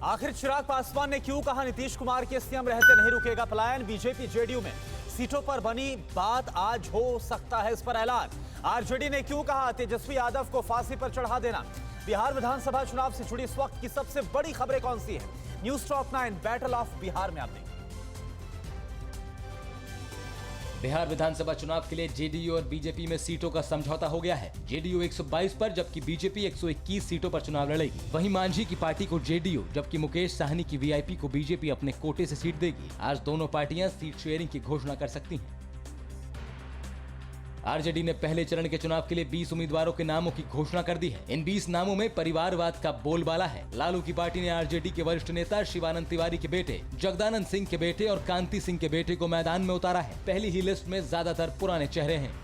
आखिर चिराग पासवान ने क्यों कहा नीतीश कुमार के सीएम रहते नहीं रुकेगा पलायन? बीजेपी जेडीयू में सीटों पर बनी बात, आज हो सकता है इस पर ऐलान। आरजेडी ने क्यों कहा तेजस्वी यादव को फांसी पर चढ़ा देना? बिहार विधानसभा चुनाव से जुड़ी इस वक्त की सबसे बड़ी खबरें कौन सी है? News top 9 battle of Bihar में आप देखें। बिहार विधानसभा चुनाव के लिए जेडीयू और बीजेपी में सीटों का समझौता हो गया है। जेडीयू 122 पर जबकि बीजेपी 121 सीटों पर चुनाव लड़ेगी। वहीं मांझी की पार्टी को जेडीयू जबकि मुकेश साहनी की वीआईपी को बीजेपी अपने कोटे से सीट देगी। आज दोनों पार्टियां सीट शेयरिंग की घोषणा कर सकती हैं। आरजेडी ने पहले चरण के चुनाव के लिए 20 उम्मीदवारों के नामों की घोषणा कर दी है। इन 20 नामों में परिवारवाद का बोलबाला है। लालू की पार्टी ने आरजेडी के वरिष्ठ नेता शिवानंद तिवारी के बेटे, जगदानंद सिंह के बेटे और कांति सिंह के बेटे को मैदान में उतारा है। पहली ही लिस्ट में ज्यादातर पुराने चेहरे हैं।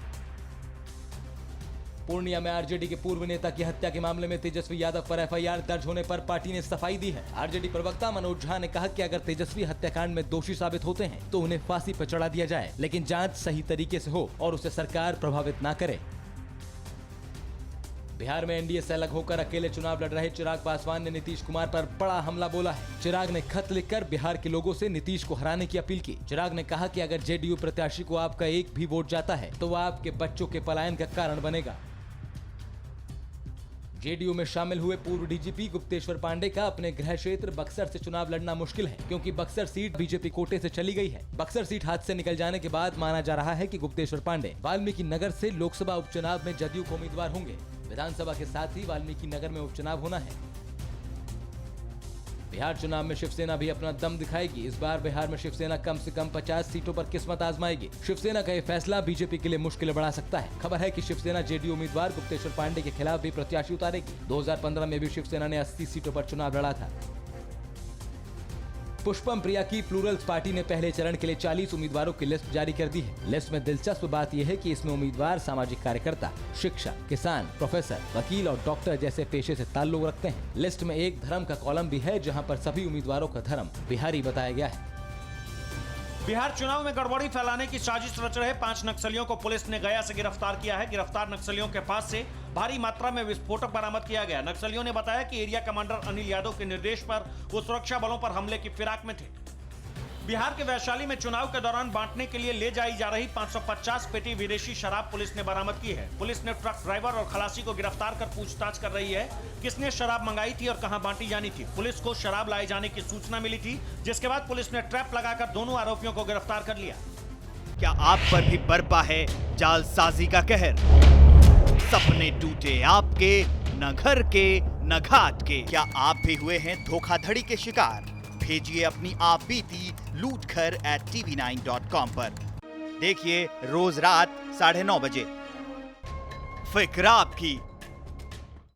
पूर्णिया में आरजेडी के पूर्व नेता की हत्या के मामले में तेजस्वी यादव पर एफआईआर दर्ज होने पर पार्टी ने सफाई दी है। आरजेडी प्रवक्ता मनोज झा ने कहा कि अगर तेजस्वी हत्याकांड में दोषी साबित होते हैं तो उन्हें फांसी पर चढ़ा दिया जाए, लेकिन जांच सही तरीके से हो और उसे सरकार प्रभावित न करे। बिहार में एनडीए से अलग होकर अकेले चुनाव लड़ रहे चिराग पासवान ने नीतीश कुमार पर बड़ा हमला बोला है। चिराग ने खत लिखकर बिहार के लोगों से नीतीश को हराने की अपील की। चिराग ने कहा कि अगर जेडीयू प्रत्याशी को आपका एक भी वोट जाता है तो वह आपके बच्चों के पलायन का कारण बनेगा। जेडीयू में शामिल हुए पूर्व डीजीपी गुप्तेश्वर पांडे का अपने गृह क्षेत्र बक्सर से चुनाव लड़ना मुश्किल है, क्योंकि बक्सर सीट बीजेपी कोटे से चली गई है। बक्सर सीट हाथ से निकल जाने के बाद माना जा रहा है कि गुप्तेश्वर पांडे वाल्मीकि नगर से लोकसभा उपचुनाव में जदयू को उम्मीदवार होंगे। विधानसभा के साथ ही वाल्मीकि नगर में उपचुनाव होना है। बिहार चुनाव में शिवसेना भी अपना दम दिखाएगी। इस बार बिहार में शिवसेना कम से कम 50 सीटों पर किस्मत आजमाएगी। शिवसेना का यह फैसला बीजेपी के लिए मुश्किल बढ़ा सकता है। खबर है कि शिवसेना जेडीयू उम्मीदवार गुप्तेश्वर पांडे के खिलाफ भी प्रत्याशी उतारेगी। 2015 में भी शिवसेना ने 80 सीटों पर चुनाव लड़ा था। पुष्पम प्रिया की प्लूरल्स पार्टी ने पहले चरण के लिए 40 उम्मीदवारों की लिस्ट जारी कर दी है। लिस्ट में दिलचस्प बात यह है कि इसमें उम्मीदवार सामाजिक कार्यकर्ता, शिक्षक, किसान, प्रोफेसर, वकील और डॉक्टर जैसे पेशे से ताल्लुक रखते हैं। लिस्ट में एक धर्म का कॉलम भी है, जहां पर सभी उम्मीदवारों का धर्म बिहारी बताया गया है। बिहार चुनाव में गड़बड़ी फैलाने की साजिश रच रहे 5 नक्सलियों को पुलिस ने गया से गिरफ्तार किया है। गिरफ्तार नक्सलियों के पास से भारी मात्रा में विस्फोटक बरामद किया गया। नक्सलियों ने बताया कि एरिया कमांडर अनिल यादव के निर्देश पर वो सुरक्षा बलों पर हमले की फिराक में थे। बिहार के वैशाली में चुनाव के दौरान बांटने के लिए ले जाई जा रही 550 पेटी विदेशी शराब पुलिस ने बरामद की है। पुलिस ने ट्रक ड्राइवर और खलासी को गिरफ्तार कर पूछताछ कर रही है। किसने शराब मंगाई थी और कहां बांटी जानी थी? पुलिस को शराब लाए जाने की सूचना मिली थी, जिसके बाद पुलिस ने ट्रैप लगाकर दोनों आरोपियों को गिरफ्तार कर लिया। क्या आप पर भी बरपा है जालसाजी का कहर? सपने टूटे आपके, न घर के न घाट के। क्या आप भी हुए हैं धोखाधड़ी के शिकार? भेजिए अपनी आप बीती लूटखर @tv9.com पर। देखिए रोज रात 9:30 बजे। फिक्र आपकी,